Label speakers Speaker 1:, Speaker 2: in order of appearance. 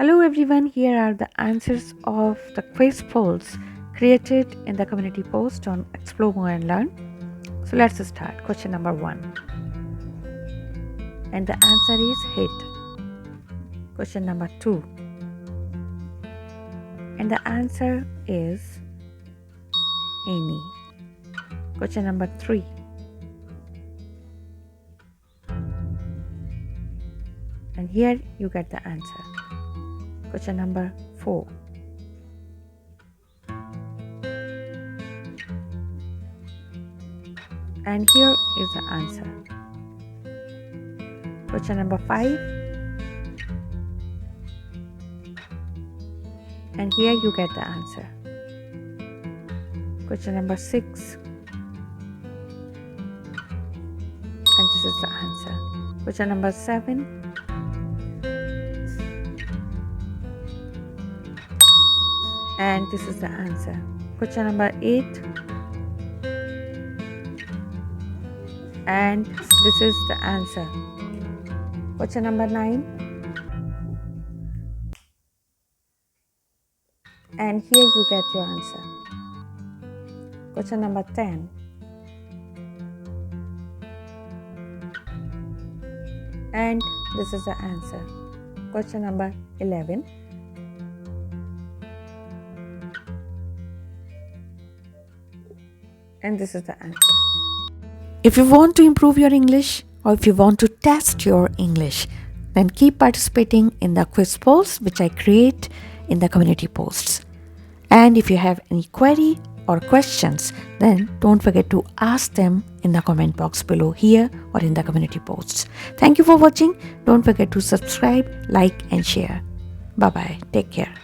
Speaker 1: Hello everyone, here are the answers of the quiz polls created in the community post on Explore More and Learn. So let's start. Question number 1. And the answer is hit. Question number 2. And the answer is any. Question number 3. And here you get the answer. Question number 4. And here is the answer. Question number 5. And here you get the answer. Question number 6. And this is the answer. Question number 7. And this is the answer. Question number 8. And this is the answer. Question number 9. And here you get your answer. Question number 10. And this is the answer. Question number 11. And this is the answer. If you want to improve your English or if you want to test your English, then keep participating in the quiz polls which I create in the community posts. And if you have any query or questions, then don't forget to ask them in the comment box below here or in the community posts. Thank you for watching. Don't forget to subscribe, like and share. Bye bye. Take care.